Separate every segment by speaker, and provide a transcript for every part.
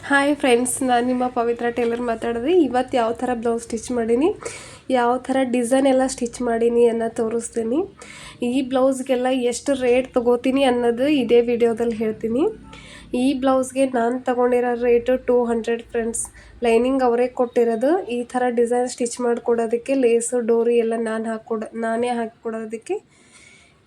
Speaker 1: Hi friends, ನಾನು ನಿಮ್ಮ ಪವಿತ್ರ Taylor ಮಾತಾಡೋದು. ಇವತ್ತು ಯಾವ ಥರ ಬ್ಲೌಸ್ ಸ್ಟಿಚ್ ಮಾಡೀನಿ, ಯಾವ ಥರ ಡಿಸೈನ್ ಎಲ್ಲ ಸ್ಟಿಚ್ ಮಾಡೀನಿ ಅನ್ನೋ ತೋರಿಸ್ತೀನಿ. ಈ ಬ್ಲೌಸ್ಗೆಲ್ಲ ಎಷ್ಟು ರೇಟ್ ತೊಗೋತೀನಿ ಅನ್ನೋದು ಇದೇ ವಿಡಿಯೋದಲ್ಲಿ ಹೇಳ್ತೀನಿ. ಈ ಬ್ಲೌಸ್ಗೆ ನಾನು ತೊಗೊಂಡಿರೋ ರೇಟು 200 ಫ್ರೆಂಡ್ಸ್. ಲೈನಿಂಗ್ ಅವರೇ ಕೊಟ್ಟಿರೋದು. ಈ ಥರ ಡಿಸೈನ್ ಸ್ಟಿಚ್ ಮಾಡಿಕೊಡೋದಕ್ಕೆ ಲೇಸು ಡೋರಿ ಎಲ್ಲ ನಾನೇ ಹಾಕಿಕೊಡೋದಕ್ಕೆ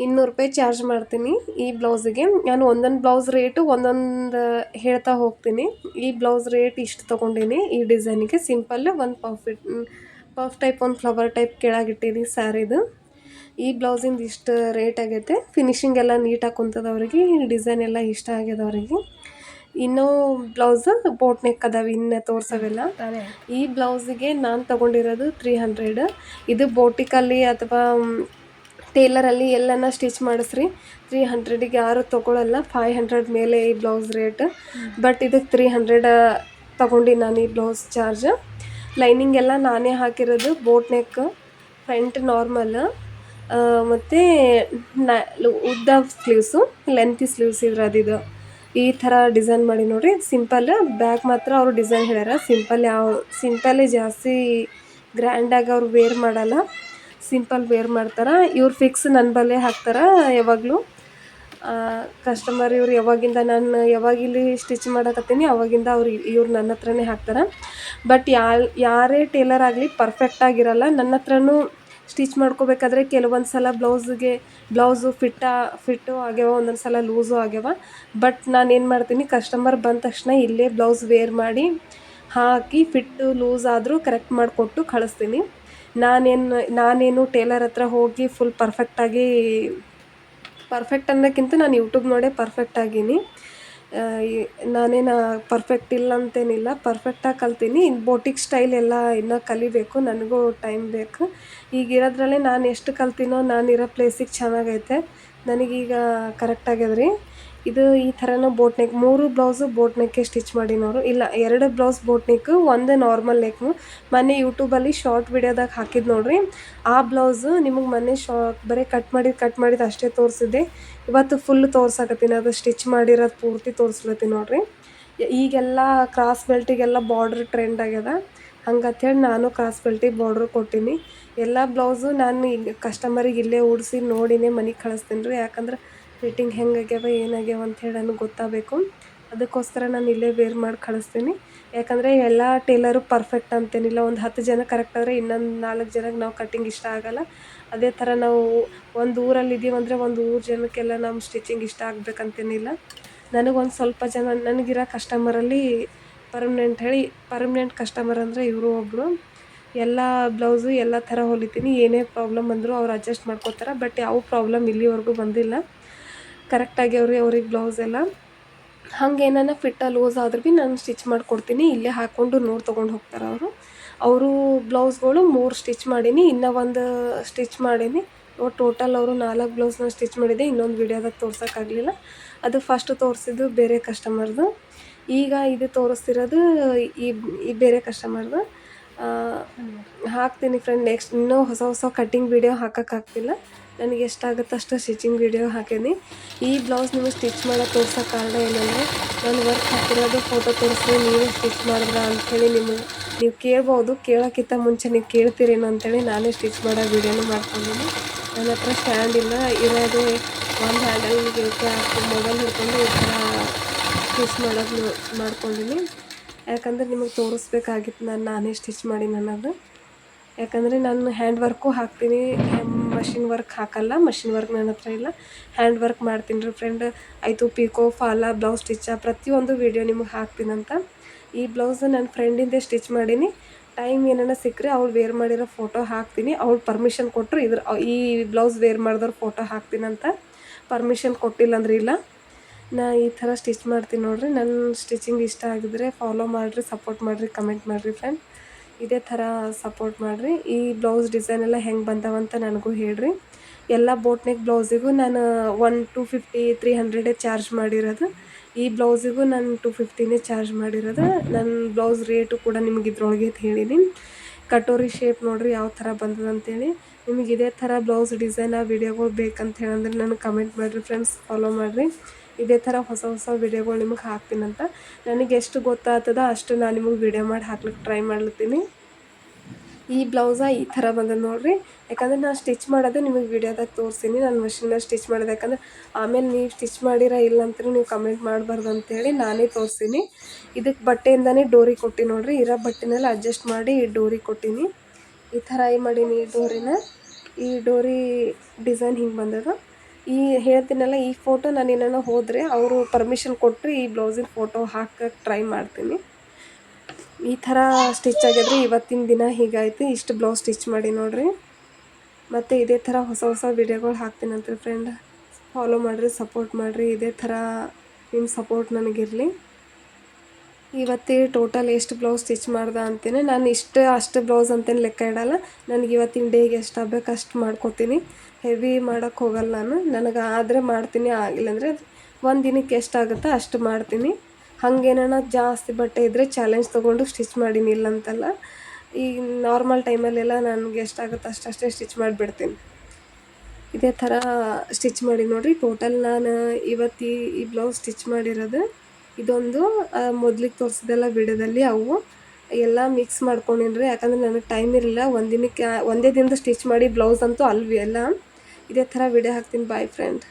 Speaker 1: 200 ರೂಪಾಯಿ ಚಾರ್ಜ್ ಮಾಡ್ತೀನಿ. ಈ ಬ್ಲೌಸಿಗೆ ನಾನು ಒಂದೊಂದು ಬ್ಲೌಸ್ ರೇಟು ಒಂದೊಂದು ಹೇಳ್ತಾ ಹೋಗ್ತೀನಿ. ಈ ಬ್ಲೌಸ್ ರೇಟ್ ಇಷ್ಟು ತೊಗೊಂಡಿನಿ. ಈ ಡಿಸೈನಿಗೆ ಸಿಂಪಲ್ಲು ಒಂದು ಪಫ್ ಟೈಪ್, ಒಂದು ಫ್ಲವರ್ ಟೈಪ್ ಕೆಳಗಿಟ್ಟೀನಿ ಸ್ಯಾರಿದು. ಈ ಬ್ಲೌಸಿಂದು ಇಷ್ಟು ರೇಟ್ ಆಗೈತೆ. ಫಿನಿಶಿಂಗ್ ಎಲ್ಲ ನೀಟಾಗಿ ಕುಂತದವ್ರಿಗೆ, ಈ ಡಿಸೈನ್ ಎಲ್ಲ ಇಷ್ಟ ಆಗ್ಯದವ್ರಿಗೆ. ಇನ್ನೂ ಬ್ಲೌಸ್ ಬೋಟ್ ನೆಕ್ ಅದಾವೆ, ಇನ್ನೂ ತೋರ್ಸೋವೆಲ್ಲ. ಈ ಬ್ಲೌಸಿಗೆ ನಾನು ತೊಗೊಂಡಿರೋದು 300. ಇದು ಬೋಟಿಕಲ್ಲಿ ಅಥವಾ ಟೇಲರಲ್ಲಿ ಎಲ್ಲನ ಸ್ಟಿಚ್ ಮಾಡಿಸ್ರಿ 300ಗೆ ಯಾರು ತೊಗೊಳಲ್ಲ. 500 ಮೇಲೆ ಈ ಬ್ಲೌಸ್ ರೇಟ್. ಬಟ್ ಇದಕ್ಕೆ 300 ತೊಗೊಂಡು ನಾನು ಈ ಬ್ಲೌಸ್ ಚಾರ್ಜ್. ಲೈನಿಂಗ್ ಎಲ್ಲ ನಾನೇ ಹಾಕಿರೋದು. ಬೋಟ್ ನೆಕ್, ಫ್ರಂಟ್ ನಾರ್ಮಲ್, ಮತ್ತು ಉದ್ದ ಸ್ಲೀವ್ಸು, ಲೆಂತಿ ಸ್ಲೀವ್ಸ್ ಇರೋದಿದು. ಈ ಥರ ಡಿಸೈನ್ ಮಾಡಿ ನೋಡಿರಿ. ಸಿಂಪಲ್ ಬ್ಯಾಕ್ ಮಾತ್ರ ಅವರು ಡಿಸೈನ್ ಹೇಳ್ಯಾರ. ಸಿಂಪಲ್ಲೇ ಜಾಸ್ತಿ ಗ್ರ್ಯಾಂಡಾಗಿ ಅವ್ರು ವೇರ್ ಮಾಡಲ್ಲ, ಸಿಂಪಲ್ ವೇರ್ ಮಾಡ್ತಾರೆ. ಇವ್ರು ಫಿಕ್ಸ್ ನನ್ನ ಬಲ್ಲೇ ಹಾಕ್ತಾರೆ ಯಾವಾಗಲೂ. ಕಸ್ಟಮರ್ ಇವ್ರು ನಾನು ಯಾವಾಗ ಇಲ್ಲಿ ಸ್ಟಿಚ್ ಮಾಡಕತ್ತೀನಿ ಅವಾಗಿಂದ ಇವ್ರು ನನ್ನ ಹತ್ರನೇ ಹಾಕ್ತಾರೆ. ಬಟ್ ಯಾರೇ ಟೇಲರ್ ಆಗಲಿ ಪರ್ಫೆಕ್ಟಾಗಿರಲ್ಲ. ನನ್ನ ಹತ್ರನೂ ಸ್ಟಿಚ್ ಮಾಡ್ಕೋಬೇಕಾದ್ರೆ ಕೆಲವೊಂದು ಸಲ ಬ್ಲೌಸು ಫಿಟ್ಟು ಆಗ್ಯಾವ, ಒಂದೊಂದು ಸಲ ಲೂಸು ಆಗ್ಯಾವ. ಬಟ್ ನಾನೇನು ಮಾಡ್ತೀನಿ, ಕಸ್ಟಮರ್ ಬಂದ ತಕ್ಷಣ ಇಲ್ಲೇ ಬ್ಲೌಸ್ ವೇರ್ ಮಾಡಿ ಹಾಕಿ ಫಿಟ್ಟು ಲೂಸ್ ಆದರೂ ಕರೆಕ್ಟ್ ಮಾಡಿಕೊಟ್ಟು ಕಳಿಸ್ತೀನಿ. ನಾನೇನು ಟೇಲರ್ ಹತ್ರ ಹೋಗಿ ಫುಲ್ ಪರ್ಫೆಕ್ಟ್ ಅನ್ನೋಕ್ಕಿಂತ ನಾನು ಯೂಟ್ಯೂಬ್ ನೋಡೇ ಪರ್ಫೆಕ್ಟ್ ಆಗೀನಿ. ನಾನೇನು ಪರ್ಫೆಕ್ಟ್ ಇಲ್ಲ ಅಂತೇನಿಲ್ಲ, ಪರ್ಫೆಕ್ಟಾಗಿ ಕಲ್ತೀನಿ. ಬೋಟಿಕ್ ಸ್ಟೈಲ್ ಎಲ್ಲ ಇನ್ನೂ ಕಲಿಬೇಕು, ನನಗೂ ಟೈಮ್ ಬೇಕು. ಈಗಿರೋದ್ರಲ್ಲೇ ನಾನು ಎಷ್ಟು ಕಲ್ತೀನೋ, ನಾನಿರೋ ಪ್ಲೇಸಿಗೆ ಚೆನ್ನಾಗೈತೆ ನನಗೀಗ. ಕರೆಕ್ಟ್ ಆಗ್ಯದ್ರಿ. ಇದು ಈ ಥರನೂ ಬೋಟ್ ನೆಕ್ 3 ಬ್ಲೌಸು ಬೋಟ್ ನೆಕ್ಕೆ ಸ್ಟಿಚ್ ಮಾಡಿನವರು. ಇಲ್ಲ, 2 blouse boat neck, 1 normal neck. ಮೊನ್ನೆ ಯೂಟ್ಯೂಬಲ್ಲಿ ಶಾರ್ಟ್ ವಿಡಿಯೋದಾಗ ಹಾಕಿದ್ದು ನೋಡಿರಿ. ಆ ಬ್ಲೌಸು ನಿಮಗೆ ಮೊನ್ನೆ ಬರೀ ಕಟ್ ಮಾಡಿದ್ದು ಅಷ್ಟೇ ತೋರಿಸಿದ್ದೆ. ಇವತ್ತು ಫುಲ್ ತೋರ್ಸಕತ್ತೀನಿ, ಅದು ಸ್ಟಿಚ್ ಮಾಡಿರೋದು ಪೂರ್ತಿ ತೋರಿಸ್ಲತ್ತೀನಿ ನೋಡಿರಿ. ಈಗೆಲ್ಲ ಕ್ರಾಸ್ ಬೆಲ್ಟಿಗೆಲ್ಲ ಬಾರ್ಡ್ರ್ ಟ್ರೆಂಡ್ ಆಗ್ಯದ. ಹಂಗಂತೇಳಿ ನಾನು ಕ್ರಾಸ್ ಬೆಲ್ಟಿಗೆ ಬಾರ್ಡ್ರ್ ಕೊಟ್ಟೀನಿ. ಎಲ್ಲ ಬ್ಲೌಸು ನಾನು ಈಗ ಕಸ್ಟಮರಿಗೆ ಇಲ್ಲೇ ಉಡಿಸಿ ನೋಡಿನೇ ಮನೆಗೆ ಕಳಿಸ್ತೀನಿ ರೀ. ಯಾಕಂದ್ರೆ ಫಿಟ್ಟಿಂಗ್ ಹೆಂಗಾಗ್ಯಾವ ಏನಾಗ್ಯಾವ ಅಂಥೇಳಿ ನನಗೆ ಗೊತ್ತಾಗಬೇಕು. ಅದಕ್ಕೋಸ್ಕರ ನಾನು ಇಲ್ಲೇ ವೇರ್ ಮಾಡಿ ಕಳಿಸ್ತೀನಿ. ಯಾಕಂದರೆ ಎಲ್ಲ ಟೇಲರು ಪರ್ಫೆಕ್ಟ್ ಅಂತೇನಿಲ್ಲ. ಒಂದು 10 ಜನ ಕರೆಕ್ಟ್ ಆದರೆ ಇನ್ನೊಂದು 4 ಜನಕ್ಕೆ ನಾವು ಕಟ್ಟಿಂಗ್ ಇಷ್ಟ ಆಗಲ್ಲ. ಅದೇ ಥರ ನಾವು ಒಂದು ಊರಲ್ಲಿದ್ದೀವಿ ಅಂದರೆ ಒಂದು ಊರು ಜನಕ್ಕೆಲ್ಲ ನಮ್ಮ ಸ್ಟಿಚಿಂಗ್ ಇಷ್ಟ ಆಗಬೇಕಂತೇನಿಲ್ಲ. ನನಗೊಂದು ಸ್ವಲ್ಪ ಜನ ನನಗಿರೋ ಕಸ್ಟಮರಲ್ಲಿ ಪರ್ಮನೆಂಟ್ ಕಸ್ಟಮರ್ ಅಂದರೆ ಇವರು ಒಬ್ಬರು. ಎಲ್ಲ ಬ್ಲೌಸು ಎಲ್ಲ ಥರ ಹೊಲಿತೀನಿ. ಏನೇ ಪ್ರಾಬ್ಲಮ್ ಅಂದರೂ ಅವ್ರು ಅಡ್ಜಸ್ಟ್ ಮಾಡ್ಕೋತಾರೆ. ಬಟ್ ಯಾವ ಪ್ರಾಬ್ಲಮ್ ಇಲ್ಲಿವರೆಗೂ ಬಂದಿಲ್ಲ. ಕರೆಕ್ಟಾಗಿ ಅವ್ರಿಗೆ ಬ್ಲೌಸ್ ಎಲ್ಲ ಹಂಗೇನಾನ ಫಿಟ್ಟ ಲೂಸ್ ಆದ್ರೂ ಭೀ ನಾನು ಸ್ಟಿಚ್ ಮಾಡಿಕೊಡ್ತೀನಿ. ಇಲ್ಲೇ ಹಾಕ್ಕೊಂಡು ನೋಡಿ ತೊಗೊಂಡು ಹೋಗ್ತಾರೆ ಅವರು ಬ್ಲೌಸ್ಗಳು 3 ಸ್ಟಿಚ್ ಮಾಡೀನಿ, ಇನ್ನೂ 1 ಸ್ಟಿಚ್ ಮಾಡೀನಿ. ಟೋಟಲ್ ಅವರು 4 ಬ್ಲೌಸ್ನ ಸ್ಟಿಚ್ ಮಾಡಿದ್ದೆ. ಇನ್ನೊಂದು ವಿಡಿಯೋದಾಗ ತೋರ್ಸೋಕ್ಕಾಗಲಿಲ್ಲ. ಅದು ಫಸ್ಟ್ ತೋರಿಸಿದ್ದು ಬೇರೆ ಕಸ್ಟಮರ್ದು. ಈಗ ಇದು ತೋರಿಸ್ತಿರೋದು ಈ ಬೇರೆ ಕಸ್ಟಮರ್ದು. ಹಾಕ್ತೀನಿ ಫ್ರೆಂಡ್. ನೆಕ್ಸ್ಟ್ ಇನ್ನೂ ಹೊಸ ಕಟ್ಟಿಂಗ್ ವಿಡಿಯೋ ಹಾಕೋಕ್ಕಾಗ್ತಿಲ್ಲ. ನನಗೆ ಎಷ್ಟಾಗುತ್ತೆ ಅಷ್ಟು ಸ್ಟಿಚಿಂಗ್ ವಿಡಿಯೋ ಹಾಕೀನಿ. ಈ ಬ್ಲೌಸ್ ನಿಮಗೆ ಸ್ಟಿಚ್ ಮಾಡೋದು ತೋರ್ಸೋ ಕಾರಣ ಏನಂದರೆ, ನಾನು ವರ್ಕ್ ಹಾಕಿರೋದು ಫೋಟೋ ತೋರಿಸಿ ನೀವೇ ಸ್ಟಿಚ್ ಮಾಡಿದ್ರಾ ಅಂಥೇಳಿ ನೀವು ಕೇಳ್ಬೋದು. ಕೇಳೋಕ್ಕಿಂತ ಮುಂಚೆ ನೀವು ಕೇಳ್ತೀರೇನೋ ಅಂಥೇಳಿ ನಾನೇ ಸ್ಟಿಚ್ ಮಾಡೋ ವಿಡಿಯೋನು ಮಾಡ್ಕೊಂಡಿದ್ದೀನಿ. ನನ್ನ ಹತ್ರ ಸ್ಟ್ಯಾಂಡ್ ಇಲ್ಲ, ಇರೋದು ಒಂದು ಹ್ಯಾಂಡಲ್ಗೆ ಮೊಬೈಲ್ ಹಿಡ್ಕೊಂಡು ಈ ಥರ ಸ್ಟಿಚ್ ಮಾಡೋದು ಮಾಡ್ಕೊಂಡಿನಿ. ಯಾಕಂದರೆ ನಿಮಗೆ ತೋರಿಸ್ಬೇಕಾಗಿತ್ತು ನಾನೇ ಸ್ಟಿಚ್ ಮಾಡಿ ಅನ್ನೋದು. ಯಾಕಂದರೆ ನಾನು ಹ್ಯಾಂಡ್ ವರ್ಕು ಹಾಕ್ತೀನಿ, ಮಷಿನ್ ವರ್ಕ್ ಹಾಕಲ್ಲ. ಮಷಿನ್ ವರ್ಕ್ ನನ್ನ ಹತ್ರ ಇಲ್ಲ, ಹ್ಯಾಂಡ್ ವರ್ಕ್ ಮಾಡ್ತೀನಿ ರೀ ಫ್ರೆಂಡ್. ಆಯಿತು, ಪಿಕೋ, ಫಾಲ, ಬ್ಲೌಸ್ ಸ್ಟಿಚ್ಚ ಪ್ರತಿಯೊಂದು ವೀಡಿಯೋ ನಿಮಗೆ ಹಾಕ್ತೀನಂತ. ಈ ಬ್ಲೌಸ್ ನನ್ನ ಫ್ರೆಂಡಿಂದೇ ಸ್ಟಿಚ್ ಮಾಡೀನಿ. ಟೈಮ್ ಏನಾರ ಸಿಕ್ಕರೆ ಅವ್ಳು ವೇರ್ ಮಾಡಿರೋ ಫೋಟೋ ಹಾಕ್ತೀನಿ. ಅವ್ಳು ಪರ್ಮಿಷನ್ ಕೊಟ್ಟರು ಈ ಬ್ಲೌಸ್ ವೇರ್ ಮಾಡಿದವ್ರ ಫೋಟೋ ಹಾಕ್ತೀನಂತ. ಪರ್ಮಿಷನ್ ಕೊಟ್ಟಿಲ್ಲ ಅಂದ್ರೆ ಇಲ್ಲ. ನಾ ಈ ಥರ ಸ್ಟಿಚ್ ಮಾಡ್ತೀನಿ ನೋಡಿರಿ. ನನ್ನ ಸ್ಟಿಚಿಂಗ್ ಇಷ್ಟ ಆಗಿದ್ರೆ ಫಾಲೋ ಮಾಡಿರಿ, ಸಪೋರ್ಟ್ ಮಾಡಿರಿ, ಕಮೆಂಟ್ ಮಾಡಿರಿ ಫ್ರೆಂಡ್. ಇದೇ ಥರ ಸಪೋರ್ಟ್ ಮಾಡಿರಿ. ಈ ಬ್ಲೌಸ್ ಡಿಸೈನ್ ಎಲ್ಲ ಹೆಂಗೆ ಬಂದವಂತ ನನಗೂ ಹೇಳ್ರಿ. ಎಲ್ಲ ಬೋಟ್ ನೆಕ್ ಬ್ಲೌಸಿಗೂ ನಾನು 250 300 ಚಾರ್ಜ್ ಮಾಡಿರೋದು. ಈ ಬ್ಲೌಸಿಗೂ ನಾನು 250ನೇ ಚಾರ್ಜ್ ಮಾಡಿರೋದು. ನನ್ನ ಬ್ಲೌಸ್ ರೇಟು ಕೂಡ ನಿಮ್ಗೆ ಇದ್ರೊಳಗೆ ಹೇಳೀನಿ. ಕಟೋರಿ ಶೇಪ್ ನೋಡಿರಿ ಯಾವ ಥರ ಬಂದದಂತೇಳಿ. ನಿಮಗೆ ಇದೇ ಥರ ಬ್ಲೌಸ್ ಡಿಸೈನ ವೀಡಿಯೋಗಳು ಬೇಕಂತ ಹೇಳಂದ್ರೆ ನನಗೆ ಕಮೆಂಟ್ ಮಾಡಿರಿ ಫ್ರೆಂಡ್ಸ್. ಫಾಲೋ ಮಾಡಿರಿ. ಇದೇ ಥರ ಹೊಸ ಹೊಸ ವಿಡಿಯೋಗಳು ನಿಮಗೆ ಹಾಕ್ತೀನಂತ. ನನಗೆ ಎಷ್ಟು ಗೊತ್ತಾಗ್ತದ ಅಷ್ಟು ನಾನು ನಿಮಗೆ ವಿಡಿಯೋ ಮಾಡಿ ಹಾಕ್ಲಿಕ್ಕೆ ಟ್ರೈ ಮಾಡ್ಲತ್ತೀನಿ. ಈ ಬ್ಲೌಸ ಈ ಥರ ಬಂದದ ನೋಡಿರಿ. ಯಾಕಂದ್ರೆ ನಾನು ಸ್ಟಿಚ್ ಮಾಡೋದು ನಿಮಗೆ ವಿಡಿಯೋದಾಗ ತೋರಿಸ್ತೀನಿ, ನಾನು ಮಷಿನ್ನಾಗ ಸ್ಟಿಚ್ ಮಾಡೋದು. ಯಾಕಂದ್ರೆ ಆಮೇಲೆ ನೀವು ಸ್ಟಿಚ್ ಮಾಡಿರ ಇಲ್ಲ ಅಂತೇಳಿ ನೀವು ಕಮೆಂಟ್ ಮಾಡಬಾರ್ದು ಅಂತೇಳಿ ನಾನೇ ತೋರಿಸ್ತೀನಿ. ಇದಕ್ಕೆ ಬಟ್ಟೆಯಿಂದನೇ ಡೋರಿ ಕೊಟ್ಟು ನೋಡಿರಿ, ಇರೋ ಬಟ್ಟೆನೆಲ್ಲ ಅಡ್ಜಸ್ಟ್ ಮಾಡಿ ಡೋರಿ ಕೊಟ್ಟೀನಿ. ಈ ಥರ ಮಾಡೀನಿ ಡೋರಿನ. ಈ ಡೋರಿ ಡಿಸೈನ್ ಹಿಂಗೆ ಬಂದದ. ಈ ಹೇಳ್ತೀನಲ್ಲ, ಈ ಫೋಟೋ ನಾನು ಏನಾರ ಹೋದರೆ ಅವರು ಪರ್ಮಿಷನ್ ಕೊಟ್ಟರೆ ಈ ಬ್ಲೌಸಿನ ಫೋಟೋ ಹಾಕಕ್ಕೆ ಟ್ರೈ ಮಾಡ್ತೀನಿ. ಈ ಥರ ಸ್ಟಿಚ್ ಆಗಿದ್ರೆ ಇವತ್ತಿನ ದಿನ ಹೀಗಾಯಿತು. ಇಷ್ಟು ಬ್ಲೌಸ್ ಸ್ಟಿಚ್ ಮಾಡಿ ನೋಡಿರಿ. ಮತ್ತು ಇದೇ ಥರ ಹೊಸ ಹೊಸ ವಿಡಿಯೋಗಳು ಹಾಕ್ತೀನಂತೆ ಫ್ರೆಂಡ್. ಫಾಲೋ ಮಾಡಿರಿ, ಸಪೋರ್ಟ್ ಮಾಡಿರಿ. ಇದೇ ಥರ ನಿಮ್ಮ ಸಪೋರ್ಟ್ ನನಗಿರಲಿ. ಇವತ್ತೇ ಟೋಟಲ್ ಎಷ್ಟು ಬ್ಲೌಸ್ ಸ್ಟಿಚ್ ಮಾಡ್ದೆ ಅಂತೇನೆ ನಾನು ಅಷ್ಟು ಬ್ಲೌಸ್ ಅಂತೇನು ಲೆಕ್ಕ ಇಡಲ್ಲ. ನನಗೆ ಇವತ್ತಿನ ಡೇಗೆ ಎಷ್ಟು ಆಗಬೇಕು ಅಷ್ಟು ಮಾಡ್ಕೋತೀನಿ. ಹೆವಿ ಮಾಡೋಕ್ಕೆ ಹೋಗಲ್ಲ ನಾನು. ನನಗೆ ಆದರೆ ಮಾಡ್ತೀನಿ, ಆಗಿಲ್ಲಂದರೆ ಒಂದು ದಿನಕ್ಕೆ ಎಷ್ಟಾಗುತ್ತೋ ಅಷ್ಟು ಮಾಡ್ತೀನಿ. ಹಾಗೇನ ಜಾಸ್ತಿ ಬಟ್ಟೆ ಇದ್ದರೆ ಚಾಲೆಂಜ್ ತೊಗೊಂಡು ಸ್ಟಿಚ್ ಮಾಡೀನಿ, ಇಲ್ಲ ಅಂತಲ್ಲ. ಈ ನಾರ್ಮಲ್ ಟೈಮಲ್ಲೆಲ್ಲ ನನಗೆ ಎಷ್ಟಾಗುತ್ತೋ ಅಷ್ಟೇ ಸ್ಟಿಚ್ ಮಾಡಿಬಿಡ್ತೀನಿ. ಇದೇ ಥರ ಸ್ಟಿಚ್ ಮಾಡಿ ನೋಡಿರಿ. ಟೋಟಲ್ ನಾನು ಇವತ್ತು ಈ ಬ್ಲೌಸ್ ಸ್ಟಿಚ್ ಮಾಡಿರೋದು ಇದೊಂದು ಮೊದಲಿಗೆ ತೋರಿಸಿದೆಲ್ಲ ವಿಡಿಯೋದಲ್ಲಿ ಅವು ಎಲ್ಲ ಮಿಕ್ಸ್ ಮಾಡ್ಕೊಂಡಿನ್ರಿ. ಯಾಕಂದರೆ ನನಗೆ ಟೈಮ್ ಇರಲಿಲ್ಲ ಒಂದೇ ದಿನದ ಸ್ಟಿಚ್ ಮಾಡಿ ಬ್ಲೌಸ್ ಅಂತೂ ಅಲ್ವಿ ಎಲ್ಲ. ಇದೇ ಥರ ವಿಡಿಯೋ ಹಾಕ್ತೀನಿ. Boy friend.